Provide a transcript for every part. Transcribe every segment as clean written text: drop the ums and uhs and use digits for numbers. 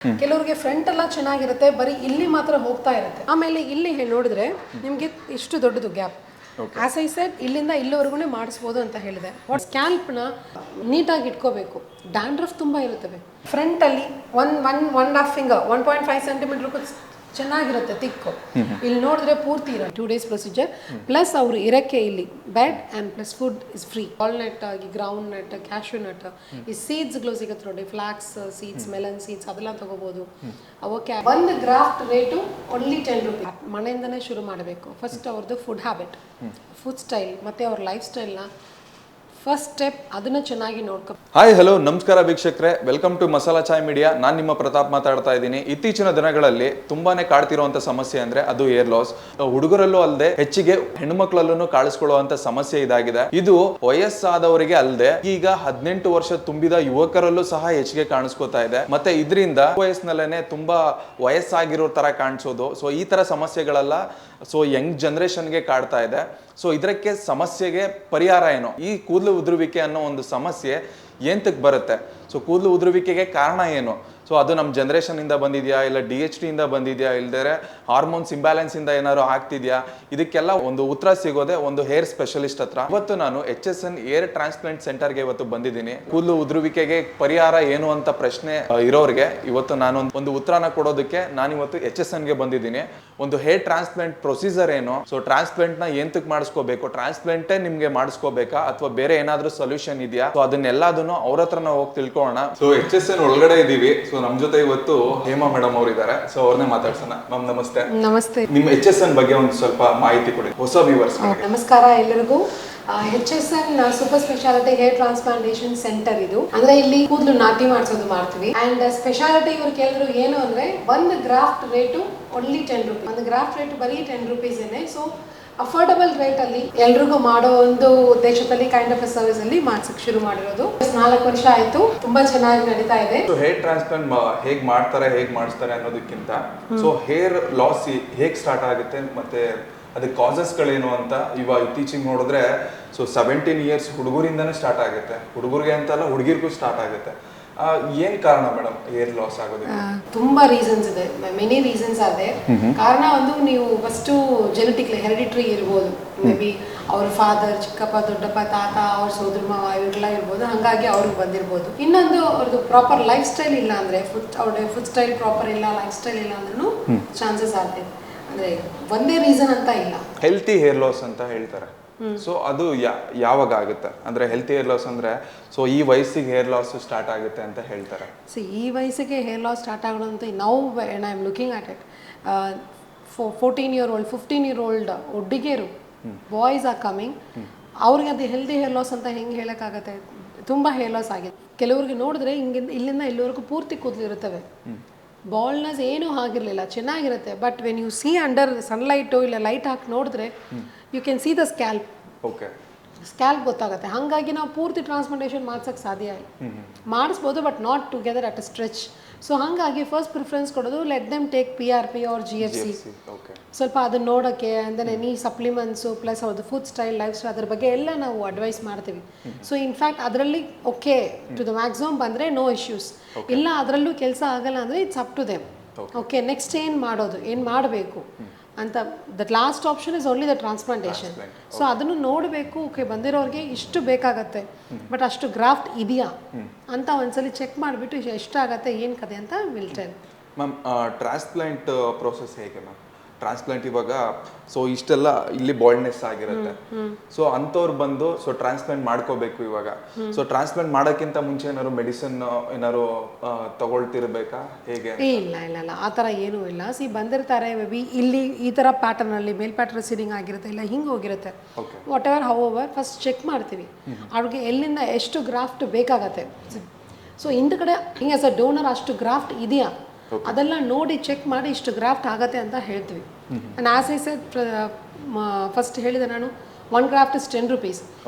ಕೆಲವರಿಗೆ ಫ್ರಂಟ್ ಎಲ್ಲ ಚೆನ್ನಾಗಿರುತ್ತೆ, ಬರೀ ಇಲ್ಲಿ ಮಾತ್ರ ಹೋಗ್ತಾ ಇರುತ್ತೆ. ಆಮೇಲೆ ಇಲ್ಲಿ ನೋಡಿದ್ರೆ ನಿಮಗೆ ಇಷ್ಟು ದೊಡ್ಡದು ಗ್ಯಾಪ್. ಆಸ್ ಐ ಸೆಡ್, ಇಲ್ಲಿಂದ ಇಲ್ಲಿವರೆಗೂ ಮಾಡಿಸ್ಬೋದು ಅಂತ ಹೇಳಿದೆ. ಸ್ಕ್ಯಾಲ್ಪ್ನ ನೀಟಾಗಿ ಇಟ್ಕೋಬೇಕು. ಡ್ಯಾಂಡ್ರಫ್ ತುಂಬ ಇರುತ್ತವೆ. ಫ್ರಂಟಲ್ಲಿ ಒನ್ ಹಾಫ್ ಫಿಂಗರ್ 1.5 ಸೆಂಟಿಮೀಟರ್ ಚೆನ್ನಾಗಿರುತ್ತೆ ತಿಕ್ಕು. ಇಲ್ಲಿ ನೋಡಿದ್ರೆ ಪೂರ್ತಿ ಇರೋ 2 days ಪ್ರೊಸೀಜರ್ ಪ್ಲಸ್ ಅವರು ಇರಕ್ಕೆ ಇಲ್ಲಿ bed and plus food is free. Walnut ಆಗಿ ಗ್ರೌಂಡ್ ನಟ್, ಕ್ಯಾಶ್ಯೂ ನಟ್, ಈ ಸೀಡ್ಸ್ಗಳು ಸಿಗುತ್ತೆ ನೋಡಿ, ಫ್ಲಾಕ್ಸ್ ಸೀಡ್ಸ್, ಮೆಲನ್ ಸೀಡ್ಸ್ ಅದೆಲ್ಲ ತಗೋಬೋದು. ಅವಕ್ಕೆ ಒಂದು ಗ್ರಾಫ್ಟ್ ರೇಟು ಓನ್ಲಿ 10 ರೂಪೀಸ್. ಮನೆಯಿಂದನೇ ಶುರು ಮಾಡಬೇಕು. ಫಸ್ಟ್ ಅವ್ರದ್ದು ಫುಡ್ ಹ್ಯಾಬಿಟ್, ಫುಡ್ ಸ್ಟೈಲ್ ಮತ್ತು ಅವ್ರ ಲೈಫ್ ಸ್ಟೈಲ್ನ ಫಸ್ಟ್ ಸ್ಟೆಪ್ ಅದನ್ನ ಚೆನ್ನಾಗಿ ನೋಡ್ಕೊ. ಹಾಯ್ ಹಲೋ ನಮಸ್ಕಾರ ವೀಕ್ಷಕರೇ, welcome to Masala Chai media. ನಾನು ನಿಮ್ಮ ಪ್ರತಾಪ್ ಮಾತಾಡ್ತಾ ಇದ್ದೀನಿ. ಇತ್ತೀಚಿನ ದಿನಗಳಲ್ಲಿ ತುಂಬಾನೇ ಕಾಡ್ತಿರುವಂತ ಸಮಸ್ಯೆ ಅಂದ್ರೆ ಅದು ಏರ್ ಲಾಸ್. ಹುಡುಗರಲ್ಲೂ ಅಲ್ಲದೆ ಹೆಚ್ಚಿಗೆ ಹೆಣ್ಣುಮಕ್ಳಲ್ಲೂ ಕಾಣಿಸ್ಕೊಳ್ಳುವಂತ ಸಮಸ್ಯೆ ಇದಾಗಿದೆ. ಇದು ವಯಸ್ಸಾದವರಿಗೆ ಅಲ್ಲದೆ ಈಗ 18 ವರ್ಷ ತುಂಬಿದ ಯುವಕರಲ್ಲೂ ಸಹ ಹೆಚ್ಚಿಗೆ ಕಾಣಿಸ್ಕೊತಾ ಇದೆ. ಮತ್ತೆ ಇದರಿಂದ ವಯಸ್ಸಿನಲ್ಲೇನೆ ತುಂಬಾ ವಯಸ್ಸಾಗಿರೋ ತರ ಕಾಣಿಸೋದು. ಸೊ ಈ ತರ ಸಮಸ್ಯೆಗಳೆಲ್ಲ ಯಂಗ್ ಜನರೇಷನ್ಗೆ ಕಾಡ್ತಾ ಇದೆ. ಸೊ ಇದಕ್ಕೆ ಸಮಸ್ಯೆಗೆ ಪರಿಹಾರ ಏನು? ಈ ಕೂದಲು ಉದುರುವಿಕೆ ಅನ್ನೋ ಒಂದು ಸಮಸ್ಯೆ ಏಂತಕ್ಕೆ ಬರುತ್ತೆ? ಸೊ ಕೂದಲು ಉದುರುವಿಕೆಗೆ ಕಾರಣ ಏನು? ಸೊ ಅದು ನಮ್ಮ ಜನರೇಷನಿಂದ ಬಂದಿದೆಯಾ, ಇಲ್ಲ DHT ಇಂದ ಬಂದಿದೆಯಾ, ಇಲ್ದರೆ ಹಾರ್ಮೋನ್ಸ್ ಇಂಬ್ಯಾಲೆನ್ಸ್ ಇಂದ ಏನಾದ್ರು ಆಗ್ತಿದ್ಯಾ? ಇದಕ್ಕೆಲ್ಲ ಒಂದು ಉತ್ತರ ಸಿಗೋದೆ ಒಂದು ಹೇರ್ ಸ್ಪೆಷಲಿಸ್ಟ್ ಹತ್ರ. ಇವತ್ತು ನಾನು HSN ಏರ್ ಟ್ರಾನ್ಸ್ಪ್ಲಾಂಟ್ ಸೆಂಟರ್ಗೆ ಇವತ್ತು ಬಂದಿದ್ದೀನಿ. ಕೂದಲು ಉದುರುವಿಕೆಗೆ ಪರಿಹಾರ ಏನು ಅಂತ ಪ್ರಶ್ನೆ ಇರೋರಿಗೆ ಇವತ್ತು ನಾನು ಒಂದು ಉತ್ತರನ ಕೊಡೋದಕ್ಕೆ ನಾನು ಇವತ್ತು HSNಗೆ ಬಂದಿದ್ದೀನಿ. ಒಂದು ಹೇರ್ ಟ್ರಾನ್ಸ್ಪ್ಲಾಂಟ್ ಪ್ರೊಸೀಜರ್ ಏನು, ಸೊ ಟ್ರಾನ್ಸ್ಪ್ಲಾಂಟ್ ನ ಏಂತಕ್ಕೆ ಮಾಡಿಸ್ಕೋಬೇಕು, ಟ್ರಾನ್ಸ್ಪ್ಲಾಂಟೇ ನಿಮ್ಗೆ ಮಾಡಿಸ್ಕೋಬೇಕಾ ಅಥವಾ ಬೇರೆ ಏನಾದ್ರೂ ಸೊಲ್ಯೂಷನ್ ಇದೆಯಾ? ಸೊ ಅದನ್ನೆಲ್ಲದನ್ನು ಅವ್ರ ಹತ್ರನ ಹೋಗಿ ತಿಳ್ಕೊಳ್ಳೋಣ. ಸೊ HSN ಒಳಗಡೆ ಇದೀವಿ. ಸೊ ನಮ್ ಜೊತೆ ಇವತ್ತು ಹೇಮಾ ಮೇಡಮ್ ಅವರು ಇದ್ದಾರೆ. ಸೊ ಅವ್ರನ್ನೇ ಮಾತಾಡ್ಸೋಣ. ಮ್ಯಾಮ್ ನಮಸ್ತೆ. ನಮಸ್ತೆ. ನಿಮ್ಮ HSN ಬಗ್ಗೆ ಒಂದು ಸ್ವಲ್ಪ ಮಾಹಿತಿ ಕೊಡಿ ಹೊಸ ವ್ಯೂವರ್ಸ್. ನಮಸ್ಕಾರ ಎಲ್ಲರಿಗೂ. HSN super speciality hair transplantation centre ಇದು. ಅಂದ್ರೆ ಇಲ್ಲಿ ಕೂದಲು ನಾಟಿ ಮಾಡಿಸೋದು ಮಾಡ್ತೀವಿ. ಅಂಡ್ ಸ್ಪೆಷಾಲಿಟಿ ಇವ್ರು ಕೇಳಿದ್ರು ಏನು ಅಂದ್ರೆ ಒಂದು ಗ್ರಾಫ್ಟ್ ರೇಟು ಓನ್ಲಿ 10 ರೂಪೀಸ್. ಒಂದು ಗ್ರಾಫ್ಟ್ ರೇಟ್ ಬರೀ 10 ರೂಪೀಸ್ ಏನೇ. ಸೊ ಅಫೋರ್ಡಬಲ್ ರೇಟ್ ಅಲ್ಲಿ ಎಲ್ರಿಗೂ ಮಾಡೋ ಒಂದು ಉದ್ದೇಶದಲ್ಲಿ ಕೈಂಡ್ ಆಫ್ ಸರ್ವಿಸ್ ಅಲ್ಲಿ ಮಾಡ್ಸಕ್ ಶುರು ಮಾಡಿರೋದು. 4 ವರ್ಷ ಆಯ್ತು. ತುಂಬಾ ಚೆನ್ನಾಗಿ ನಡೀತಾ ಇದೆ. ಸೊ ಹೇರ್ ಟ್ರಾನ್ಸ್ಪ್ಲಾಂಟ್ ಹೇಗ್ ಮಾಡ್ತಾರೆ, ಹೇಗ್ ಮಾಡಿಸ್ತಾರೆ ಅನ್ನೋದಕ್ಕಿಂತ ಸೊ ಹೇರ್ ಲಾಸ್ ಹೇಗ್ ಸ್ಟಾರ್ಟ್ ಆಗುತ್ತೆ ಮತ್ತೆ ಅದಕ್ಕೆ ಕಾಸಸ್ಗಳೇನು ಅಂತ ಇವಾಗ ಇತ್ತೀಚೆಗೆ ನೋಡಿದ್ರೆ ಸೊ 17 ಇಯರ್ಸ್ ಹುಡುಗರಿಂದನೇ ಸ್ಟಾರ್ಟ್ ಆಗುತ್ತೆ. ಹುಡುಗರಿಗೆ ಅಂತಲ್ಲ, ಹುಡುಗಿರ್ಗೂ ಸ್ಟಾರ್ಟ್ ಆಗುತ್ತೆ. ಏನ್ ಕಾರಣ ಮೇಡಮ್ ಹೇರ್ ಲಾಸ್ ಆಗೋದಕ್ಕೆ? ತುಂಬಾ ರೀಸನ್ಸ್ ಇದೆ, ಮೆನಿ ರೀಸನ್ಸ್ ಇದೆ. ಕಾರಣ ಒಂದು, ನೀವು ಫಸ್ಟ್ ಜೆನೆಟಿಕ್ಲಿ ಹೆರಿಡಿಟ್ರಿ ಇರ್ಬೋದು. ಮೇ ಬಿ ಅವ್ರ ಫಾದರ್, ಚಿಕ್ಕಪ್ಪ, ದೊಡ್ಡಪ್ಪ, ತಾತ, ಅವ್ರ ಸೋದರ ಮಾವ ಇವರೆಲ್ಲ ಇರ್ಬೋದು, ಹಾಗಾಗಿ ಅವ್ರಿಗೆ ಬಂದಿರ್ಬೋದು. ಇನ್ನೊಂದು ಅವ್ರದ್ದು ಪ್ರಾಪರ್ ಲೈಫ್ ಸ್ಟೈಲ್ ಇಲ್ಲ ಅಂದ್ರೆ, ಅವ್ರ ಫುಡ್ ಸ್ಟೈಲ್ ಪ್ರಾಪರ್ ಇಲ್ಲ, ಲೈಫ್ ಸ್ಟೈಲ್ ಇಲ್ಲ ಅಂದ್ರೂ ಚಾನ್ಸಸ್ ಆಗ್ತದೆ. ಅಂದ್ರೆ ಒಂದೇ ರೀಸನ್ ಅಂತ ಇಲ್ಲ. ಹೆಲ್ತಿ ಹೇರ್ ಲಾಸ್ ಅಂತ ಹೇಳ್ತಾರೆ. ಸೊ ಅದು ಯಾವಾಗ ಆಗುತ್ತೆ ಅಂದ್ರೆ ಹೆಲ್ತಿ ಹೇರ್ ಲಾಸ್ ಅಂದ್ರೆ ಸೊ ಈ ವಯಸ್ಸಿಗೆ ಹೇರ್ ಲಾಸ್ ಸ್ಟಾರ್ಟ್ ಆಗುತ್ತೆ ಅಂತ ಹೇಳ್ತಾರೆ. ಈ ವಯಸ್ಸಿಗೆ ಹೇರ್ ಲಾಸ್ ಸ್ಟಾರ್ಟ್ ಆಗೋದಂತ ನಾವು I am looking at it 14 year old 15 year old ಹುಡುಗಿಯರು ಬಾಯ್ಸ್ ಆರ್ ಕಮಿಂಗ್. ಅವ್ರಿಗೆ ಅದು ಹೆಲ್ದಿ ಹೇರ್ ಲಾಸ್ ಅಂತ ಹೆಂಗೆ ಹೇಳೋಕ್ಕಾಗತ್ತೆ? ತುಂಬ ಹೇರ್ ಲಾಸ್ ಆಗಿದೆ. ಕೆಲವ್ರಿಗೆ ನೋಡಿದ್ರೆ ಇಲ್ಲಿಂದ ಇಲ್ಲಿವರೆಗೂ ಪೂರ್ತಿ ಕೂದಲು ಇರುತ್ತವೆ. ಬಾಲ್ನೆಸ್ ಏನೂ ಆಗಿರಲಿಲ್ಲ, ಚೆನ್ನಾಗಿರುತ್ತೆ. But when you see under sunlight ಇಲ್ಲ ಲೈಟ್ ಹಾಕಿ ನೋಡಿದ್ರೆ you can see the scalp. Okay, scalp ಗೊತ್ತಾಗುತ್ತೆ. ಹಾಗಾಗಿ ನಾವು ಪೂರ್ತಿ ಟ್ರಾನ್ಸ್ಪ್ಲಾಂಟೇಷನ್ ಮಾಡ್ಸೋಕ್ಕೆ ಸಾಧ್ಯ ಮಾಡಿಸ್ಬೋದು, but not together at a stretch. So ಹಾಗಾಗಿ ಫಸ್ಟ್ ಪ್ರಿಫರೆನ್ಸ್ ಕೊಡೋದು let them take PRP or GFC. ಸ್ವಲ್ಪ ಅದನ್ನ ನೋಡೋಕ್ಕೆ, ಅಂದರೆ ಎನಿ ಸಪ್ಲಿಮೆಂಟ್ಸು ಪ್ಲಸ್ ಅವ್ರದ್ದು ಫುಡ್ ಸ್ಟೈಲ್, ಲೈಫ್ ಸ್ಟೈಲ್ ಅದ್ರ ಬಗ್ಗೆ ಎಲ್ಲ ನಾವು ಅಡ್ವೈಸ್ ಮಾಡ್ತೀವಿ. ಸೊ ಇನ್ಫ್ಯಾಕ್ಟ್ ಅದರಲ್ಲಿ ಓಕೆ ಟು ದ ಮ್ಯಾಕ್ಸಿಮಮ್ ಬಂದರೆ ನೋ ಇಶ್ಯೂಸ್. ಇಲ್ಲ ಅದರಲ್ಲೂ ಕೆಲಸ ಆಗಲ್ಲ ಅಂದರೆ it's up to them. Okay, next ಏನು ಮಾಡೋದು, ಏನು ಮಾಡಬೇಕು ಅಂತ. That last option is only the transplantation. So ಅದನ್ನು ನೋಡಬೇಕು. ಓಕೆ, ಬಂದಿರೋರಿಗೆ ಇಷ್ಟು ಬೇಕಾಗತ್ತೆ, ಬಟ್ ಅಷ್ಟು ಗ್ರಾಫ್ಟ್ ಇದೆಯಾ ಅಂತ ಒಂದ್ಸಲಿ ಚೆಕ್ ಮಾಡಿಬಿಟ್ಟು ಎಷ್ಟಾಗತ್ತೆ, ಏನು ಕತೆ ಅಂತ will tell. Ma'am transplant process ಹೇಗೆ ಮ್ಯಾಮ್? ಟ್ರಾನ್ಸ್ಪ್ಲಾಂಟ್ ಇವಾಗ ಸೊ ಇಷ್ಟೆಲ್ಲ ಇಲ್ಲಿ ಬಾಲ್ಡ್ನೆಸ್ ಆಗಿರುತ್ತೆ. ಸೊ ಅಂಥವ್ರು ಬಂದು ಸೊ ಟ್ರಾನ್ಸ್ಪ್ಲಾಂಟ್ ಮಾಡ್ಕೋಬೇಕು ಇವಾಗ. ಸೊ ಟ್ರಾನ್ಸ್ಪ್ಲಾಂಟ್ ಮಾಡೋಕ್ಕಿಂತ ಮುಂಚೆ ಏನಾದ್ರು ಮೆಡಿಸಿನ್ ಏನಾದ್ರು ತಗೊಳ್ತಿರ್ಬೇಕಾ ಹೇಗೆ? ಇಲ್ಲ ಇಲ್ಲ ಇಲ್ಲ, ಆ ಥರ ಏನೂ ಇಲ್ಲ. ಬಂದಿರ್ತಾರೆ, ಮೇ ಬಿ ಇಲ್ಲಿ ಈ ಥರ ಪ್ಯಾಟರ್ನಲ್ಲಿ ಮೇಲ್ ಪ್ಯಾಟರ್ನ್ ಸೀಡಿಂಗ್ ಆಗಿರುತ್ತೆ, ಇಲ್ಲ ಹಿಂಗೆ ಹೋಗಿರುತ್ತೆ. Whatever however first check ಮಾಡ್ತೀವಿ ಅವ್ರಿಗೆ ಎಲ್ಲಿಂದ ಎಷ್ಟು ಗ್ರಾಫ್ಟ್ ಬೇಕಾಗತ್ತೆ. ಸೊ ಹಿಂದ್ಗಡೆ ಹಿಂಗೆ ಆಸ್ ಅ ಡೋನರ್ ಅಷ್ಟು ಗ್ರಾಫ್ಟ್ ಇದೆಯಾ ಅದೆಲ್ಲ ನೋಡಿ ಚೆಕ್ ಮಾಡಿ ಇಷ್ಟು ಗ್ರಾಫ್ಟ್ ಆಗತ್ತೆ ಅಂತ ಹೇಳ್ತೀವಿ. And as I said first ಹೇಳಿದೆ ನಾನು, 1 graft is 10 rupees.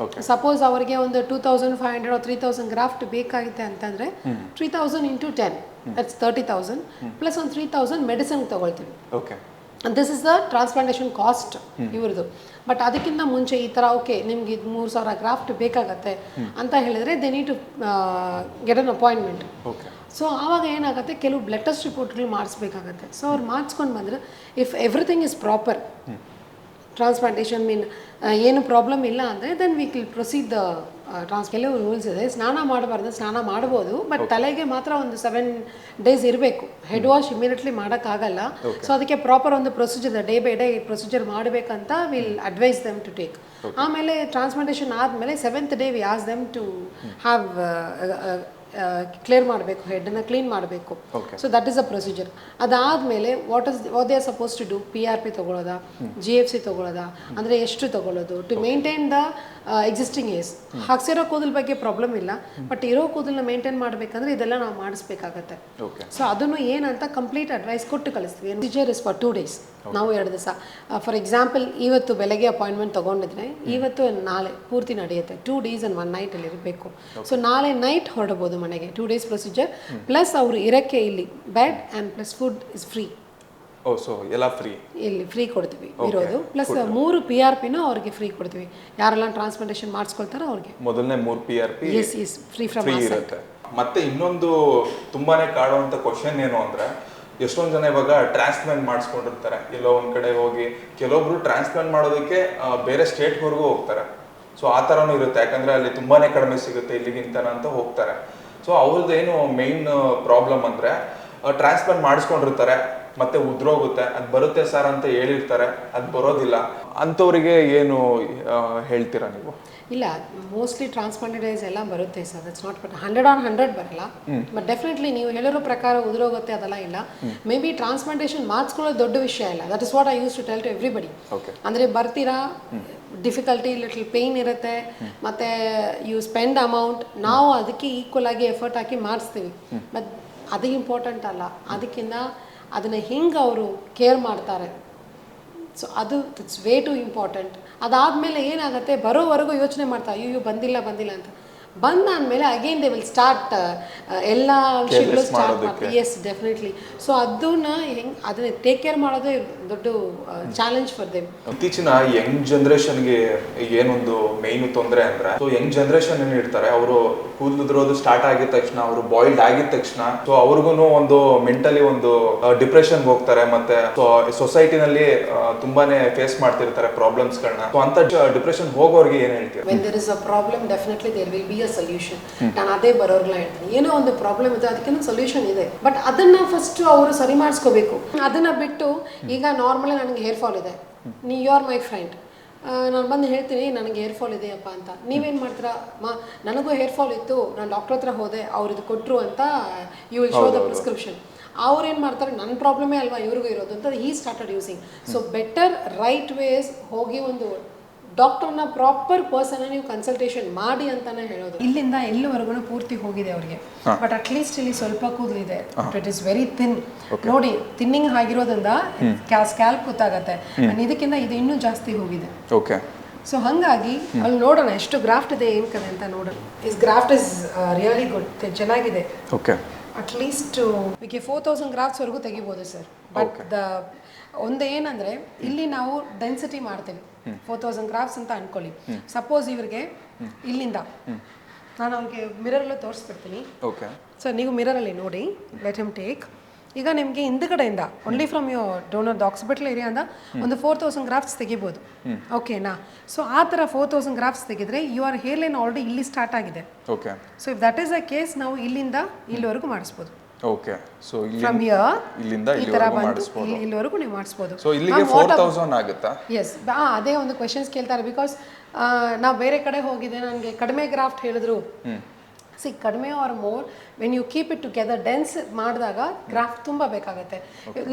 ಸಪೋಸ್ ಅವರಿಗೆ ಒಂದು 2500 or 3000 ಗ್ರಾಫ್ಟ್ ಬೇಕಾಗುತ್ತೆ ಅಂತಂದರೆ 3000 into 10 ದಟ್ಸ್ 30,000 ಪ್ಲಸ್ ಒಂದು 3000 ಮೆಡಿಸಿನ್ ತಗೊಳ್ತೀವಿ. Okay, this is the transplantation cost ಇವ್ರದ್ದು. ಬಟ್ ಅದಕ್ಕಿಂತ ಮುಂಚೆ ಈ ಥರ ಓಕೆ ನಿಮ್ಗೆ 3000 ಗ್ರಾಫ್ಟ್ ಬೇಕಾಗತ್ತೆ ಅಂತ ಹೇಳಿದ್ರೆ they need to get an appointment. So ಆವಾಗ ಏನಾಗುತ್ತೆ, ಕೆಲವು ಬ್ಲಡ್ ಟೆಸ್ಟ್ ರಿಪೋರ್ಟ್ಗಳು ಮಾಡಿಸ್ಬೇಕಾಗತ್ತೆ. ಸೊ ಅವ್ರು ಮಾಡಿಸ್ಕೊಂಡು ಬಂದರೆ if everything is proper, transplantation mean ಏನು ಪ್ರಾಬ್ಲಮ್ ಇಲ್ಲ ಅಂದರೆ then we will proceed the ಕೆಲವು ರೂಲ್ಸ್ ಇದೆ. ಸ್ನಾನ ಮಾಡಬಾರ್ದು, ಸ್ನಾನ ಮಾಡ್ಬೋದು, ಬಟ್ ತಲೆಗೆ ಮಾತ್ರ ಒಂದು 7 days ಇರಬೇಕು. ಹೆಡ್ ವಾಶ್ ಇಮಿಡಿಯೇಟ್ಲಿ ಮಾಡೋಕ್ಕಾಗಲ್ಲ. ಸೊ ಅದಕ್ಕೆ ಪ್ರಾಪರ್ ಒಂದು procedure, day by day procedure ಮಾಡಬೇಕಂತ will advise them to take. ಆಮೇಲೆ ಟ್ರಾನ್ಸ್ಪ್ಲಾಂಟೇಷನ್ ಆದಮೇಲೆ 7th day we ask them to have clear ಮಾಡಬೇಕು, ಹೆಡ್ಡನ್ನು ಕ್ಲೀನ್ ಮಾಡಬೇಕು. So that is a procedure. ಅದಾದಮೇಲೆ what they are suppose to do, PRP ತೊಗೊಳ್ಳೋದಾ, GFC ತೊಗೊಳ್ಳೋದಾ, ಅಂದರೆ ಎಷ್ಟು ತೊಗೊಳ್ಳೋದು to maintain the existing age. ಹಾಕ್ಸಿರೋ ಕೂದಲ ಬಗ್ಗೆ ಪ್ರಾಬ್ಲಮ್ ಇಲ್ಲ, ಬಟ್ ಇರೋ ಕೂದಲನ್ನ ಮೇಂಟೈನ್ ಮಾಡಬೇಕಂದ್ರೆ ಇದೆಲ್ಲ ನಾವು ಮಾಡಿಸ್ಬೇಕಾಗತ್ತೆ. ಸೊ ಅದನ್ನು ಏನಂತ ಕಂಪ್ಲೀಟ್ ಅಡ್ವೈಸ್ ಕೊಟ್ಟು ಕಳಿಸ್ತೀವಿ. Procedure is for 2 days. ನಾವು 2 ದಿವಸ, ಫಾರ್ ಎಕ್ಸಾಂಪಲ್ ಇವತ್ತು ಬೆಳಗ್ಗೆ ಅಪಾಯಿಂಟ್ಮೆಂಟ್ ತೊಗೊಂಡಿದ್ರೆ ಇವತ್ತು ನಾಳೆ ಪೂರ್ತಿ ನಡೆಯುತ್ತೆ. 2 days and 1 night ಅಲ್ಲಿ ಇರಬೇಕು. ಸೊ ನಾಳೆ ನೈಟ್ ಹೊರಡ್ಬೋದು ಮನೆಗೆ. 2 days ಪ್ರೊಸೀಜರ್ ಪ್ಲಸ್ ಅವರು ಇರೋಕ್ಕೆ ಇಲ್ಲಿ bed and plus food is free. So ಎಲ್ಲ ಫ್ರೀ, ಇಲ್ಲಿ ಫ್ರೀ ಕೊಡ್ತೀವಿ ಇರೋದು. ಪ್ಲಸ್ 3 PRPನೂ ಅವ್ರಿಗೆ ಫ್ರೀ ಕೊಡ್ತೀವಿ. ಯಾರೆಲ್ಲ ಟ್ರಾನ್ಸ್ಪ್ಲಾಂಟೇಷನ್ ಮಾಡಿಸ್ಕೊಳ್ತಾರೋ ಅವ್ರಿಗೆ ಮೊದಲನೇ 3 PRP ಫ್ರೀ ಫ್ರಮ್ ಇರುತ್ತೆ. ಮತ್ತೆ ಇನ್ನೊಂದು ತುಂಬಾನೇ ಕಾಡುವಂತ ಕ್ವಶನ್ ಏನು ಅಂದ್ರೆ, ಎಷ್ಟೊಂದು ಜನ ಇವಾಗ ಟ್ರಾನ್ಸ್ಪ್ಲಾಂಟ್ ಮಾಡಿಸ್ಕೊಂಡಿರ್ತಾರೆ ಎಲ್ಲೋ ಒಂದ್ ಕಡೆ ಹೋಗಿ. ಕೆಲವೊಬ್ರು ಟ್ರಾನ್ಸ್ಪ್ಲಾಂಟ್ ಮಾಡೋದಕ್ಕೆ ಬೇರೆ ಸ್ಟೇಟ್ವರೆಗೂ ಹೋಗ್ತಾರೆ. ಸೊ ಆ ಥರನೂ ಇರುತ್ತೆ, ಯಾಕಂದ್ರೆ ಅಲ್ಲಿ ತುಂಬಾನೇ ಕಡಿಮೆ ಸಿಗುತ್ತೆ ಇಲ್ಲಿಗಿಂತ ಅಂತ ಹೋಗ್ತಾರೆ. ಸೊ ಅವ್ರದ್ದು ಏನು ಮೇನ್ ಪ್ರಾಬ್ಲಮ್ ಅಂದ್ರೆ, ಟ್ರಾನ್ಸ್ಪ್ಲಾಂಟ್ ಮಾಡಿಸ್ಕೊಂಡಿರ್ತಾರೆ, ಮತ್ತೆ ಉದ್ರೋಗುತ್ತೆ, ಅದು ಬರುತ್ತೆ ಸರ್ ಅಂತ ಹೇಳಿರ್ತಾರೆ, ಅದು ಬರೋದಿಲ್ಲ. ಅಂಥವ್ರಿಗೆ ಏನು ಹೇಳ್ತೀರಾ ನೀವು? ಇಲ್ಲ, ಮೋಸ್ಟ್ಲಿ ಟ್ರಾನ್ಸ್ಪ್ಲಾಂಟೆಡ್ ಎಲ್ಲ ಬರುತ್ತೆ sir. It's not but 100 on 100 ಬರಲ್ಲ, ಬಟ್ ಡೆಫಿನೆಟ್ಲಿ ನೀವು ಹೇಳಿರೋ ಪ್ರಕಾರ ಉದುರೋಗುತ್ತೆ ಅದೆಲ್ಲ ಇಲ್ಲ. ಮೇ ಬಿ ಟ್ರಾನ್ಸ್ಪ್ಲಾಂಟೇಷನ್ ಮಾಡಿಸ್ಕೊಳ್ಳೋದು ದೊಡ್ಡ ವಿಷಯ ಇಲ್ಲ. That is what I use to tell to everybody. ಅಂದರೆ ಬರ್ತೀರಾ, ಡಿಫಿಕಲ್ಟಿ, ಲಿಟಲ್ ಪೇಯ್ನ್ ಇರುತ್ತೆ, ಮತ್ತು ಯು ಸ್ಪೆಂಡ್ ಅಮೌಂಟ್, ನಾವು ಅದಕ್ಕೆ ಈಕ್ವಲ್ ಆಗಿ ಎಫರ್ಟ್ ಹಾಕಿ ಮಾಡಿಸ್ತೀವಿ. ಬಟ್ ಅದು ಇಂಪಾರ್ಟೆಂಟ್ ಅಲ್ಲ, ಅದಕ್ಕಿಂತ ಅದನ್ನು ಹೆಂಗೆ ಅವರು ಕೇರ್ ಮಾಡ್ತಾರೆ, ಸೊ ಅದು ಇಟ್ಸ್ ವೇ ಟು ಇಂಪಾರ್ಟೆಂಟ್. ಅದಾದಮೇಲೆ ಏನಾಗುತ್ತೆ, ಬರೋವರೆಗೂ ಯೋಚನೆ ಮಾಡ್ತಾರೆ, ಅಯ್ಯೋ ಬಂದಿಲ್ಲ ಅಂತ. ಬಂದಾದ್ಮೇಲೆ ಅಗೇನ್ ದೇ ವಿಲ್ ಸ್ಟಾರ್ಟ್ ಎಲ್ಲ ವಿಷಯಗಳು ಸ್ಟಾರ್ಟ್ ಮಾಡ್ತಾರೆ. Yes, definitely. ಸೊ ಅದನ್ನ ಟೇಕ್ ಕೇರ್ ಮಾಡೋದೇ ದೊಡ್ಡ ಚಾಲೆಂಜ್ ಫಾರ್ ದೆಮ್. ಇತ್ತೀಚಿನ ಯಂಗ್ ಜನರೇಷನ್ಗೆ ಏನೊಂದು ಮೇನ್ ತೊಂದರೆ ಅಂದ್ರೆ, ಸೊ ಯಂಗ್ ಜನರೇಷನ್ ಏನು ಇರ್ತಾರೆ, ಅವರು ಕೂದಲುದ್ರೋದು ಸ್ಟಾರ್ಟ್ ಆಗಿದ ತಕ್ಷಣ, ಅವರು ಬಾಯ್ಲ್ಡ್ ಆಗಿದ ತಕ್ಷಣ, ಸೊ ಅವ್ರಿಗೂ ಒಂದು ಮೆಂಟಲಿ ಒಂದು ಡಿಪ್ರೆಷನ್ಗೆ ಹೋಗ್ತಾರೆ. ಮತ್ತೆ ಸೊಸೈಟಿನಲ್ಲಿ ತುಂಬಾನೇ ಫೇಸ್ ಮಾಡ್ತಿರ್ತಾರೆ ಪ್ರಾಬ್ಲಮ್ಸ್ಗಳನ್ನ. ಸೊ ಅಂತ ಡಿಪ್ರೆಷನ್ ಹೋಗೋರಿಗೆ ಏನ್ ಹೇಳ್ತೀರಾ? When there is a problem, definitely there will be a solution. ನಾನು ಅದೇ ಬರೋರ್ಗಳ ಹೇಳ್ತೀನಿ, ಏನೋ ಒಂದು ಪ್ರಾಬ್ಲಮ್ ಇದೆ, ಅದಕ್ಕೆ ಸೊಲ್ಯೂಷನ್ ಇದೆ, ಬಟ್ ಅದನ್ನ ಫಸ್ಟ್ ಅವರು ಸರಿ ಮಾಡಿಸ್ಕೋಬೇಕು. ಅದನ್ನ ಬಿಟ್ಟು ಈಗ ನಾರ್ಮಲಿ ನನಗೆ ಹೇರ್ ಫಾಲ್ ಇದೆ, ಯು ಆರ್ ಮೈ ಫ್ರೆಂಡ್, ನಾನು ಬಂದು ಹೇಳ್ತೀನಿ ನನಗೆ ಹೇರ್ ಫಾಲ್ ಇದೆಯಪ್ಪ ಅಂತ. ನೀವೇನು ಮಾಡ್ತೀರಾ, ನನಗೂ ಹೇರ್ ಫಾಲ್ ಇತ್ತು, ನಾನು ಡಾಕ್ಟರ್ ಹತ್ರ ಹೋದೆ, ಅವ್ರು ಇದು ಕೊಟ್ಟರು ಅಂತ you will show the prescription. ಅವ್ರೇನು ಮಾಡ್ತಾರೆ, ನನ್ನ ಪ್ರಾಬ್ಲಮೇ ಅಲ್ವಾ ಇವ್ರಿಗೂ ಇರೋದು ಅಂತ he started using. So better right ways ಹೋಗಿ ಒಂದು ಡಾಕ್ಟರ್ನ ಪ್ರಾಪರ್ ಪರ್ಸನ್ ನೀವು ಕನ್ಸಲ್ಟೇಷನ್ ಮಾಡಿ ಅಂತಾನೆ ಹೇಳೋದು. ಇಲ್ಲಿಂದ ಎಲ್ಲಿವರೆಗೂ ಪೂರ್ತಿ ಹೋಗಿದೆ ಅವ್ರಿಗೆ, ಬಟ್ ಅಟ್ಲೀಸ್ಟ್ ಇಲ್ಲಿ ಸ್ವಲ್ಪ ಕೂದಲಿದೆ, ಇಟ್ ಇಸ್ ವೆರಿ ಥಿನ್. ನೋಡಿ, ಥಿನ್ನಿಂಗ್ ಆಗಿರೋದ್ರಿಂದ ಸ್ಕ್ಯಾಲ್ಪ್ ಗೊತ್ತಾಗತ್ತೆ, ಇದಕ್ಕಿಂತ ಇದು ಇನ್ನೂ ಜಾಸ್ತಿ ಹೋಗಿದೆ. ಓಕೆ. ಸೊ ಹಾಗಾಗಿ ಅಲ್ಲಿ ನೋಡೋಣ ಎಷ್ಟು ಗ್ರಾಫ್ಟ್ ಇದೆ ಏನು ಕದೆ ಅಂತ ನೋಡೋಣ. Is graft is really good, ಚೆನ್ನಾಗಿದೆ. ಓಕೆ. ಅಟ್ಲೀಸ್ಟ್ 4000 ಗ್ರಾಫ್ಟ್ಸ್ವರೆಗೂ ತೆಗಿಬೋದು ಸರ್. ಬಟ್ ಒಂದು ಏನಂದರೆ, ಇಲ್ಲಿ ನಾವು ಡೆನ್ಸಿಟಿ ಮಾಡ್ತೀವಿ 4000 ಗ್ರಾಫ್ಟ್ಸ್ ಅಂತ ಅನ್ಕೊಳ್ಳಿ. ಸಪೋಸ್ ಇವ್ರಿಗೆ ಇಲ್ಲಿಂದ ನಾನು ಅವ್ರಿಗೆ ಮಿರರಲ್ಲೂ ತೋರಿಸ್ಬಿಡ್ತೀನಿ. ಓಕೆ. ಸೊ ನೀವು ಮಿರರಲ್ಲಿ ನೋಡಿ, ಲೆಟ್ ಹಿಮ್ ಟೇಕ್. ಈಗ ನಿಮಗೆ ಹಿಂದ್ಗಡೆಯಿಂದ only from your donor hospital ಏರಿಯಾದ ಒಂದು 4000 ಗ್ರಾಫ್ಟ್ಸ್ ತೆಗಿಬೋದು. ಓಕೆನಾ? ಸೊ ಆ ಥರ 4000 ಗ್ರಾಫ್ಟ್ಸ್ ತೆಗೆದ್ರೆ ಯುವರ್ ಹೇರ್ ಲೈನ್ ಆಲ್ರೆಡಿ ಇಲ್ಲಿ ಸ್ಟಾರ್ಟ್ ಆಗಿದೆ. Okay. So if that is a case, ನಾವು ಇಲ್ಲಿಂದ ಇಲ್ಲಿವರೆಗೂ ಮಾಡಿಸ್ಬೋದು. ಓಕೆ. ಸೊ ಫ್ರಮ್ ಹಿಯರ್ ಇಲ್ಲಿಂದ ಇಲ್ಲಿವರೆಗೂ ನೀವು ಮಾಡಿಸ್ಬೋದು. ಸೊ ಇಲ್ಲಿಗೆ 4000 ಆಗುತ್ತಾ? ಎಸ್, ಅದೇ ಒಂದು ಕ್ವೆಶನ್ಸ್ ಕೇಳ್ತಾರೆ. ಬಿಕಾಸ್ ನಾವು ಬೇರೆ ಕಡೆ ಹೋಗಿದೆ, ನನಗೆ ಕಡಿಮೆ ಗ್ರಾಫ್ಟ್ ಹೇಳಿದ್ರು. ಸಿ, ಕಡಿಮೆ or more, when you keep it together dense ಮಾಡಿದಾಗ ಗ್ರಾಫ್ಟ್ ತುಂಬ ಬೇಕಾಗುತ್ತೆ.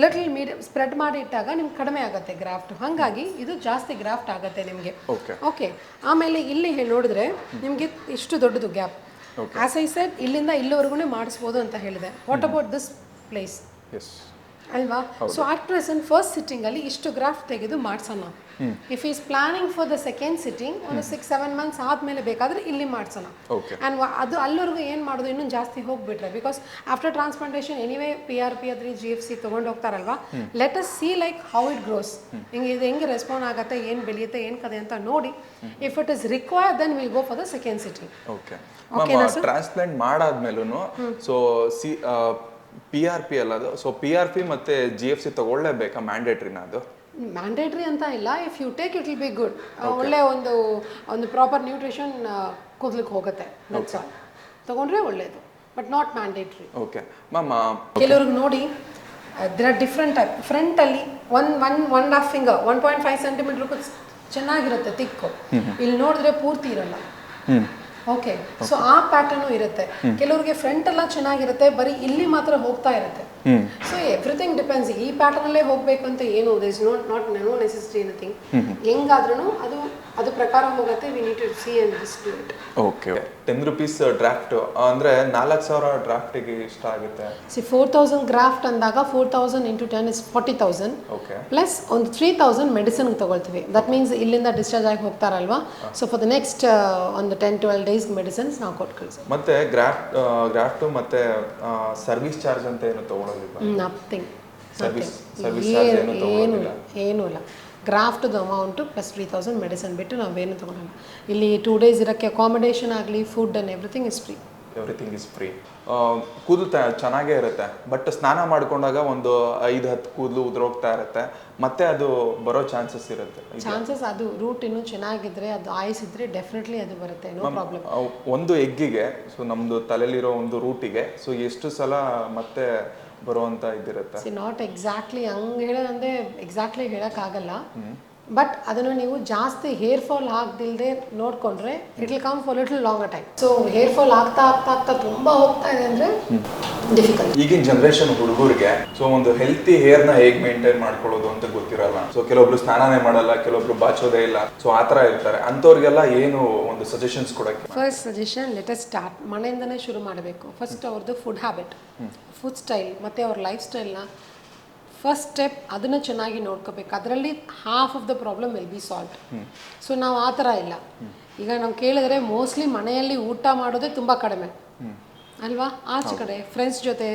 ಲಿಟಲ್ ಮೀಡಿಯಮ್ ಸ್ಪ್ರೆಡ್ ಮಾಡಿ ಇಟ್ಟಾಗ ನಿಮ್ಗೆ ಕಡಿಮೆ ಆಗುತ್ತೆ ಗ್ರಾಫ್ಟ್. ಹಾಗಾಗಿ ಇದು ಜಾಸ್ತಿ ಗ್ರಾಫ್ಟ್ ಆಗುತ್ತೆ ನಿಮಗೆ. ಓಕೆ. ಆಮೇಲೆ ಇಲ್ಲಿ ನೋಡಿದ್ರೆ ನಿಮಗೆ ಇಷ್ಟು ದೊಡ್ಡದು ಗ್ಯಾಪ್. ಆಸ್ ಐ ಸೆಡ್, ಇಲ್ಲಿಂದ ಇಲ್ಲಿವರೆಗೂ ಮಾಡಿಸ್ಬೋದು ಅಂತ ಹೇಳಿದೆ. What about this place? ಅಲ್ವಾ? ಸೊ ಅಟ್ ಪ್ರೆಸೆಂಟ್ ಫಸ್ಟ್ ಸಿಟ್ಟಿಂಗಲ್ಲಿ ಇಷ್ಟು ಗ್ರಾಫ್ ತೆಗೆದು ಮಾಡ್ಸೋಣ. If is planning for the second sitting ಒಂದು 6-7 ಮಂತ್ಸ್ ಆದಮೇಲೆ ಬೇಕಾದರೆ ಇಲ್ಲಿ ಮಾಡ್ಸೋಣ. ಆ್ಯಂಡ್ ಅದು ಅಲ್ಲಿವರೆಗೂ ಏನು ಮಾಡೋದು ಇನ್ನೂ ಜಾಸ್ತಿ ಹೋಗ್ಬಿಟ್ರೆ, because after transplantation anyway PRP ಅದ್ರಿ GFC ತೊಗೊಂಡು ಹೋಗ್ತಾರಲ್ವಾ, let us see like how it grows, ಹಿಂಗೆ ಇದು ಹೆಂಗೆ ರೆಸ್ಪಾಂಡ್ ಆಗುತ್ತೆ, ಏನು ಬೆಳೆಯುತ್ತೆ, ಏನು ಕದೆ ಅಂತ ನೋಡಿ if it is required then will go for the second sitting. Transplant ಮಾಡಾದ್ಮೇಲೂ ಸೊ PRP ಅಲ್ಲ ಅದು, ಸೊ PRP ಮತ್ತೆ GFC ತಗೊಳ್ಳೇಬೇಕಾ, ಮ್ಯಾಂಡೇಟ್ರಿನ ಅದು? ಮ್ಯಾಂಡೇಟ್ರಿ ಅಂತ ಇಲ್ಲ. If you take it will be good. ಒಳ್ಳೆ ಒಂದು ಪ್ರಾಪರ್ ನ್ಯೂಟ್ರಿಷನ್ ಕೂದಲಿಕ್ಕೆ ಹೋಗುತ್ತೆ, ತಗೊಂಡ್ರೆ ಒಳ್ಳೇದು, but not mandatory. Okay ma'am, ಕೆಲವ್ರಿಗೆ ನೋಡಿ ದೇರ್ ಆರ್ ಡಿಫ್ರೆಂಟ್ ಟೈಪ್. ಫ್ರಂಟಲ್ಲಿ 1.5 ಫಿಂಗರ್ 1.5 ಸೆಂಟಿಮೀಟರ್ಗೂ ಚೆನ್ನಾಗಿರುತ್ತೆ ತಿಕ್ಕು, ಇಲ್ಲಿ ನೋಡಿದ್ರೆ ಪೂರ್ತಿ ಇರಲ್ಲ. ಓಕೆ, ಸೊ ಆ ಪ್ಯಾಟರ್ನು ಇರುತ್ತೆ. ಕೆಲವ್ರಿಗೆ ಫ್ರಂಟ್ ಎಲ್ಲ ಚೆನ್ನಾಗಿರುತ್ತೆ, ಬರೀ ಇಲ್ಲಿ ಮಾತ್ರ ಹೋಗ್ತಾ ಇರುತ್ತೆ. So everything depends. ಈ ಪ್ಯಾಟರ್ನ್ ಅಲ್ಲೇ ಹೋಗ್ಬೇಕು ಅಂತ ಏನು, this not no necessity anything. ಹೆಂಗಾದ್ರೂ ಅದು ಪ್ರಕಾರ ಹೋಗುತ್ತೆ. We need to see and this do it. Okay, 10 rupees draft ಅಂದ್ರೆ 4000 ಡ್ರಾಫ್ಟಿಗೆ ಇಷ್ಟ ಆಗುತ್ತೆ. ಸಿ 4000 ಗ್ರಾಫ್ಟ್ ಅಂದಾಗ 4000 ಇಂಟು 10 ಇಸ್ 40,000. ಓಕೆ, ಪ್ಲಸ್ ಒಂದು 3000 ಮೆಡಿಸಿನ್ಗೆ ತಗೊಳ್ತೀವಿ. ದಟ್ ಮೀನ್ಸ್ ಇಲ್ಲಿಂದ ಡಿಸ್ಚಾರ್ಜ್ ಆಗಿ ಹೋಗ್ತಾರಲ್ವಾ, ಸೊ ಫಾರ್ ದ ನೆಕ್ಸ್ಟ್ ಒಂದು 10-12 ಡೇಸ್ ಮೆಡಿಸಿನ್ಸ್ ನಾವು ಕೊಟ್ಟು ಕಳಿಸ್ತೀವಿ. ಮತ್ತೆ ಗ್ರಾಫ್ಟ್ ಮತ್ತೆ ಸರ್ವಿಸ್ ಚಾರ್ಜ್ ಅಂತ ಏನು ತಗೊಳ್ಳೋದಿಲ್ಲ? ನಥಿಂಗ್. ಏನೂ ಇಲ್ಲ. ಗ್ರಾಫ್ಟ್ದು ಅಮೌಂಟು ಪ್ಲಸ್ 3000 ಮೆಡಿಸಿನ್ ಬಿಟ್ಟು ನಾವೇನು ತೊಗೊಳಲ್ಲ. ಇಲ್ಲಿ 2 ಡೇಸ್ ಇರೋಕ್ಕೆ ಅಕಾಮಿಡೇಷನ್ ಆಗಲಿ, food and everything is free. Everything is free. ಕೂದಲು ಚೆನ್ನಾಗೇ ಇರುತ್ತೆ, ಬಟ್ ಸ್ನಾನ ಮಾಡ್ಕೊಂಡಾಗ ಒಂದು 5-10 ಕೂದಲು ಉದುರೋಗ್ತಾ ಇರುತ್ತೆ, ಮತ್ತೆ ಅದು ಬರೋ ಚಾನ್ಸಸ್ ಇರುತ್ತೆ. ಅದು ರೂಟ್ ಇನ್ನೂ ಚೆನ್ನಾಗಿದ್ರೆ, ಅದು ಆಯಿಸಿದ್ರೆ ಡೆಫಿನೆಟ್ಲಿ ಅದು ಬರುತ್ತೆ, ನೋ ಪ್ರಾಬ್ಲಮ್. ಒಂದು ಎಗ್ಗಿಗೆ, ಸೊ ನಮ್ಮದು ತಲೆಯಲ್ಲಿರೋ ಒಂದು ರೂಟಿಗೆ ಸೊ ಎಷ್ಟು ಸಲ ಮತ್ತೆ ಬರುವಂತ ಇದಿರುತ್ತೆ? ಸಿ ನಾಟ್ ಎಕ್ಸಾಕ್ಟ್ಲಿ ಹಂಗೆ ಹೇಳೋದಂದ್ರೆ ಎಕ್ಸಾಕ್ಟ್ಲಿ ಹೇಳೋಕ್ಕಾಗಲ್ಲ, ಬಟ್ ಅದನ್ನು ನೀವು ಜಾಸ್ತಿ ಹೇರ್ ಫಾಲ್ ಆಗದಿಲ್ಲದೆ ನೋಡಿಕೊಂಡ್ರೆ it will come for little longer time. So hair fall ಆಗ್ತಾ ತುಂಬ ಹೋಗ್ತಾ ಇದೆ ಅಂದರೆ ಡಿಫಿಕಲ್ಟ್. ಈಗಿನ ಜನರೇಷನ್ ಹುಡುಗರಿಗೆ ಸೊ ಒಂದು ಹೆಲ್ತಿ ಹೇರ್ನ ಹೇಗೆ ಮೇಂಟೈನ್ ಮಾಡ್ಕೊಳ್ಳೋದು ಅಂತ ಗೊತ್ತಿರಲ್ಲ. ಸೊ ಕೆಲವೊಬ್ರು ಸ್ನಾನನೇ ಮಾಡಲ್ಲ, ಕೆಲವೊಬ್ರು ಬಾಚೋದೇ ಇಲ್ಲ, ಸೊ ಆ ಥರ ಇರ್ತಾರೆ. ಅಂಥವ್ರಿಗೆಲ್ಲ ಏನು ಒಂದು ಸಜೆಷನ್ಸ್ ಕೊಡೋಕ್ಕೆ? First suggestion, let us start ಮನೆಯಿಂದನೇ ಶುರು ಮಾಡಬೇಕು. ಫಸ್ಟ್ ಅವ್ರದ್ದು ಫುಡ್ ಹ್ಯಾಬಿಟ್, ಫುಡ್ ಸ್ಟೈಲ್ ಮತ್ತು ಅವ್ರ ಲೈಫ್ ಸ್ಟೈಲ್ನ ಫಸ್ಟ್ ಸ್ಟೆಪ್ ಅದನ್ನು ಚೆನ್ನಾಗಿ ನೋಡ್ಕೋಬೇಕು. ಅದರಲ್ಲಿ half of the problem will be solve. So ನಾವು ಆ ಥರ ಇಲ್ಲ. ಈಗ ನಾವು ಕೇಳಿದ್ರೆ ಮೋಸ್ಟ್ಲಿ ಮನೆಯಲ್ಲಿ ಊಟ ಮಾಡೋದೇ ತುಂಬ ಕಡಿಮೆ ಅಲ್ವಾ, ಆಚೆ ಕಡೆ ಫ್ರೆಂಡ್ಸ್ ಜೊತೆ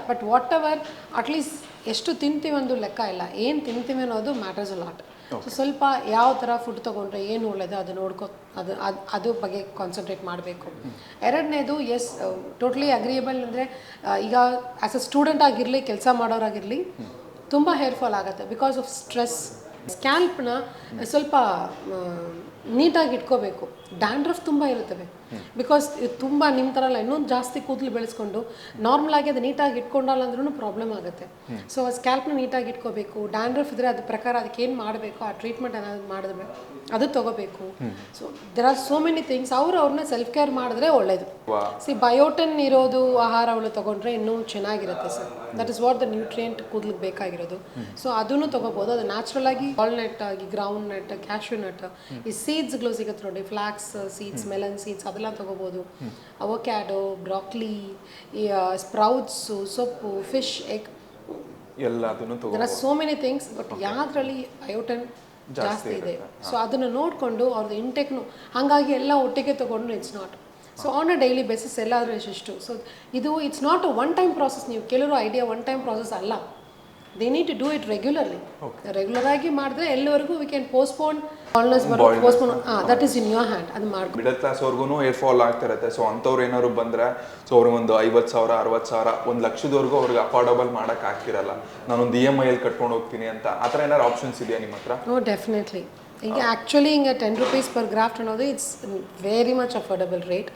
ಬಟ್ ವಾಟ್ ಎವರ್ ಅಟ್ಲೀಸ್ಟ್ ಎಷ್ಟು ತಿಂತೀವಿ ಒಂದು ಲೆಕ್ಕ ಇಲ್ಲ, ಏನು ತಿಂತೀವಿ ಅನ್ನೋದು ಮ್ಯಾಟರ್ಸ್ ಅ ಲಾಟ್. ಸೊ ಸ್ವಲ್ಪ ಯಾವ ಥರ ಫುಡ್ ತೊಗೊಂಡ್ರೆ ಏನು ಒಳ್ಳೆಯದು ಅದು ಅದು ಬಗ್ಗೆ ಕಾನ್ಸಂಟ್ರೇಟ್ ಮಾಡಬೇಕು. ಎರಡನೇದು ಟೋಟ್ಲಿ ಅಗ್ರಿಯೇಬಲ್ ಅಂದರೆ ಈಗ ಆ್ಯಸ್ ಅ ಸ್ಟೂಡೆಂಟ್ ಆಗಿರಲಿ, ಕೆಲಸ ಮಾಡೋರಾಗಿರಲಿ ತುಂಬ ಹೇರ್ ಫಾಲ್ ಆಗುತ್ತೆ ಬಿಕಾಸ್ ಆಫ್ ಸ್ಟ್ರೆಸ್. ಸ್ಕ್ಯಾಲ್ಪ್ನ ಸ್ವಲ್ಪ ನೀಟಾಗಿ ಇಟ್ಕೋಬೇಕು. ಡ್ಯಾಂಡ್ರಫ್ ತುಂಬ ಇರುತ್ತವೆ ಬಿಕಾಸ್ ತುಂಬ ನಿಮ್ಮ ಥರ ಎಲ್ಲ ಇನ್ನೊಂದು ಜಾಸ್ತಿ ಕೂದಲು ಬೆಳೆಸ್ಕೊಂಡು ನಾರ್ಮಲಾಗಿ ಅದು ನೀಟಾಗಿ ಇಟ್ಕೊಂಡಲ್ಲ ಅಂದ್ರೂ ಪ್ರಾಬ್ಲಮ್ ಆಗುತ್ತೆ. ಸೊ ಸ್ಕ್ಯಾಲ್ಪ್ನ ನೀಟಾಗಿ ಇಟ್ಕೋಬೇಕು. ಡ್ಯಾಂಡ್ರಫ್ ಇದ್ದರೆ ಅದ್ರ ಪ್ರಕಾರ ಅದಕ್ಕೆ ಏನು ಮಾಡಬೇಕು, ಆ ಟ್ರೀಟ್ಮೆಂಟ್ ಏನಾದ್ರು ಮಾಡಿದ್ರೆ ಅದು ತೊಗೋಬೇಕು. So there are so many things. ಅವ್ರನ್ನ ಸೆಲ್ಫ್ ಕೇರ್ ಮಾಡಿದ್ರೆ ಒಳ್ಳೇದು. ಬಯೋಟಿನ್ ಇರೋದು ಆಹಾರಗಳು ತೊಗೊಂಡ್ರೆ ಇನ್ನೂ ಚೆನ್ನಾಗಿರುತ್ತೆ sir. That is what the nutrient ಕೂದಲಿಗೆ ಬೇಕಾಗಿರೋದು. ಸೊ ಅದನ್ನು ತೊಗೋಬೋದು. ಅದು ನ್ಯಾಚುರಲ್ ಆಗಿ ವಾಲ್ನಟ್ ಆಗಿ, ಗ್ರೌಂಡ್ ನಟ್, ಕ್ಯಾಶ್ಯೂ ನಟ್, ಈ ಸೀಡ್ಸ್ಗಳು ಸಿಗುತ್ತೆ ನೋಡಿ, ಫ್ಲಾಕ್ಸ್ ಸೀಡ್ಸ್, ಮೆಲನ್ ಸೀಡ್ಸ್, ಅದೆಲ್ಲ ತೊಗೋಬೋದು. ಅವಕ್ಯಾಡೋ, ಬ್ರಾಕ್ಲಿ, ಸ್ಪ್ರೌಟ್ಸು, ಸೊಪ್ಪು, ಫಿಶ್, ಎಗ್ ಎಲ್ಲದನ್ನು ತಗೋ. There are so many things, but ಯಾವುದ್ರಲ್ಲಿ ಬಯೋಟಿನ್ ಜಾಸ್ತಿ ಇದೆ. ಸೊ ಅದನ್ನು ನೋಡಿಕೊಂಡು ಅವ್ರದ್ದು ಇಂಟೆಕ್ನು ಹಾಗಾಗಿ ಎಲ್ಲ ಒಟ್ಟಿಗೆ ತೊಗೊಂಡು it's not. So on a daily basis ಎಲ್ಲಾದರೂ ಎಷ್ಟು. So it's not a one time process. ನೀವು ಕೆಲವರು ಐಡಿಯಾ ಒನ್ ಟೈಮ್ ಪ್ರಾಸೆಸ್ ಅಲ್ಲ. They need to do it regularly. Regular ಆಗಿ ಮಾಡಿದ್ರೆ ಎಲ್ಲಿವರೆಗೂ we can postpone that is in your hand. ಅದು ಮಾಡಿ ಮಿಡಲ್ ಕ್ಲಾಸ್ ಅವ್ರಿಗೂ ಹೇರ್ ಫಾಲ್ ಆಗ್ತಿರುತ್ತೆ. ಸೊ ಅಂಥವ್ರು ಏನಾದ್ರು ಬಂದರೆ ಸೊ ಅವ್ರಿಗೆ ಒಂದು 50,000, 60,000, 1,00,000 ಅವ್ರಿಗೆ ಅಫೋರ್ಡಬಲ್ ಮಾಡೋಕೆ ಆಗ್ತಿರಲ್ಲ. ನಾನೊಂದು EMI ಕಟ್ಕೊಂಡು ಹೋಗ್ತೀನಿ ಅಂತ, ಆ ಥರ ಏನಾದ್ರು ಆಪ್ಷನ್ಸ್ ಇದೆಯಾ ನಿಮ್ಮ ಹತ್ರ? No, definitely. ಈಗ ಆ್ಯಕ್ಚುಲಿ ಹಿಂಗೆ 10 ರೂಪೀಸ್ ಪರ್ ಗ್ರಾಫ್ಟ್ ಅನ್ನೋದು it's very much affordable rate.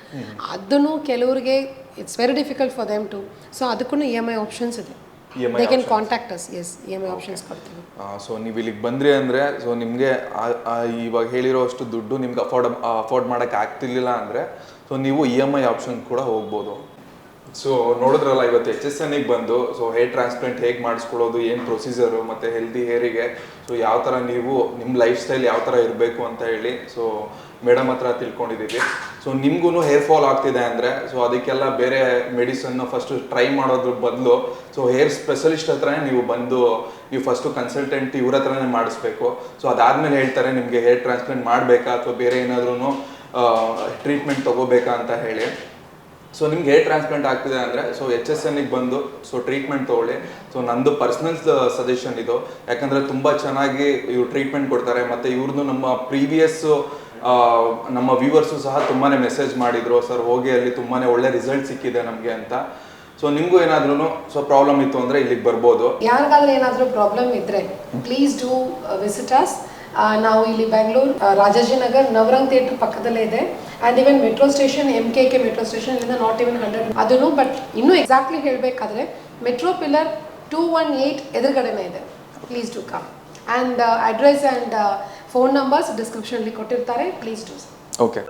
ಅದನ್ನು ಕೆಲವರಿಗೆ it's very difficult for them to. So ಅದಕ್ಕೂ EMI ಆಪ್ಷನ್ಸ್ ಇದೆ. They can contact us. EMI options ಕೊಡ್ತೀವಿ. ಸೊ ನೀವು ಇಲ್ಲಿಗೆ ಬಂದ್ರಿ ಅಂದರೆ ಸೊ ನಿಮಗೆ ಇವಾಗ ಹೇಳಿರೋ ಅಷ್ಟು ದುಡ್ಡು ನಿಮ್ಗೆ ಅಫೋರ್ಡ್ ಮಾಡೋಕ್ಕೆ ಆಗ್ತಿರ್ಲಿಲ್ಲ ಅಂದರೆ ಸೊ ನೀವು EMI ಆಪ್ಷನ್ ಕೂಡ ಹೋಗ್ಬೋದು. ಸೊ ನೋಡಿದ್ರಲ್ಲ, ಇವತ್ತು HSNಗೆ ಬಂದು ಸೊ ಹೇರ್ ಟ್ರಾನ್ಸ್ಪ್ಲಾಂಟ್ ಹೇಗೆ ಮಾಡಿಸ್ಕೊಳ್ಳೋದು, ಏನು ಪ್ರೊಸೀಜರು, ಮತ್ತು ಹೆಲ್ದಿ ಹೇರಿಗೆ ಸೊ ಯಾವ ಥರ ನೀವು ನಿಮ್ಮ ಲೈಫ್ ಸ್ಟೈಲ್ ಯಾವ ಥರ ಇರಬೇಕು ಅಂತ ಹೇಳಿ ಸೊ ಮೇಡಮ್ ಹತ್ರ ತಿಳ್ಕೊಂಡಿದ್ದೀವಿ. ಸೊ ನಿಮ್ಗೂ ಹೇರ್ ಫಾಲ್ ಆಗ್ತಿದೆ ಅಂದರೆ ಸೊ ಅದಕ್ಕೆಲ್ಲ ಬೇರೆ ಮೆಡಿಸನ್ ಫಸ್ಟು ಟ್ರೈ ಮಾಡೋದ್ರ ಬದಲು ಸೊ ಹೇರ್ ಸ್ಪೆಷಲಿಸ್ಟ್ ಹತ್ರನೇ ನೀವು ಫಸ್ಟು ಕನ್ಸಲ್ಟೆಂಟ್ ಇವ್ರ ಹತ್ರನೇ ಮಾಡಿಸ್ಬೇಕು. ಸೊ ಅದಾದಮೇಲೆ ಹೇಳ್ತಾರೆ ನಿಮಗೆ ಹೇರ್ ಟ್ರಾನ್ಸ್ಪ್ಲಾಂಟ್ ಮಾಡಬೇಕಾ ಅಥವಾ ಬೇರೆ ಏನಾದ್ರೂ ಟ್ರೀಟ್ಮೆಂಟ್ ತೊಗೋಬೇಕಾ ಅಂತ ಹೇಳಿ. ಸೊ ನಿಮ್ಗೆ ಹೇರ್ ಟ್ರಾನ್ಸ್ಪ್ಲಾಂಟ್ ಆಗ್ತಿದೆ ಅಂದರೆ ಸೊ HSNಗೆ ಬಂದು ಸೊ ಟ್ರೀಟ್ಮೆಂಟ್ ತೊಗೊಳ್ಳಿ. ಸೊ ನಂದು ಪರ್ಸ್ನಲ್ ಸಜೆಷನ್ ಇದು, ಯಾಕಂದರೆ ತುಂಬ ಚೆನ್ನಾಗಿ ಇವ್ರು ಟ್ರೀಟ್ಮೆಂಟ್ ಕೊಡ್ತಾರೆ. ಮತ್ತು ಇವ್ರದ್ದು ನಮ್ಮ ಪ್ರೀವಿಯಸ್ಸು ನಮ್ಮ ವ್ಯೂವರ್ಸು ಸಹ ತುಂಬಾ ಮೆಸೇಜ್ ಮಾಡಿದರು, ಸರ್ ಹೋಗಿ ಅಲ್ಲಿ ತುಂಬಾ ಒಳ್ಳೆ ರಿಸಲ್ಟ್ ಸಿಕ್ಕಿದೆ ನಮಗೆ ಅಂತ. ಸೊ ನಿಮಗೂ ಏನಾದ್ರೂ ಸೊ ಪ್ರಾಬ್ಲಮ್ ಇತ್ತು ಅಂದರೆ ಇಲ್ಲಿಗೆ ಬರ್ಬೋದು. ಯಾರಿಗಾದ್ರೂ ಏನಾದರೂ ಪ್ರಾಬ್ಲಮ್ ಇದ್ದರೆ ಪ್ಲೀಸ್ ಡೂ ವಿಸಿಟ್ ಅಸ್. ನಾವು ಇಲ್ಲಿ ಬೆಂಗಳೂರು ರಾಜಾಜಿನಗರ್ ನವರಂಗ್ ಥಿಯೇಟರ್ ಪಕ್ಕದಲ್ಲೇ ಇದೆ. And even metro station MKK metro station ಇಂದ ನಾಟ್ ಇವನ್ 100 ಅದನ್ನು. ಬಟ್ ಇನ್ನೂ ಎಕ್ಸಾಕ್ಟ್ಲಿ ಹೇಳಬೇಕಾದ್ರೆ ಮೆಟ್ರೋ ಪಿಲ್ಲರ್ 218 ಎದುರುಗಡೆನೇ ಇದೆ. Please do come. And address and phone numbers ಡಿಸ್ಕ್ರಿಪ್ಷನ್ಲಿ ಕೊಟ್ಟಿರ್ತಾರೆ. Please do. ಓಕೆ.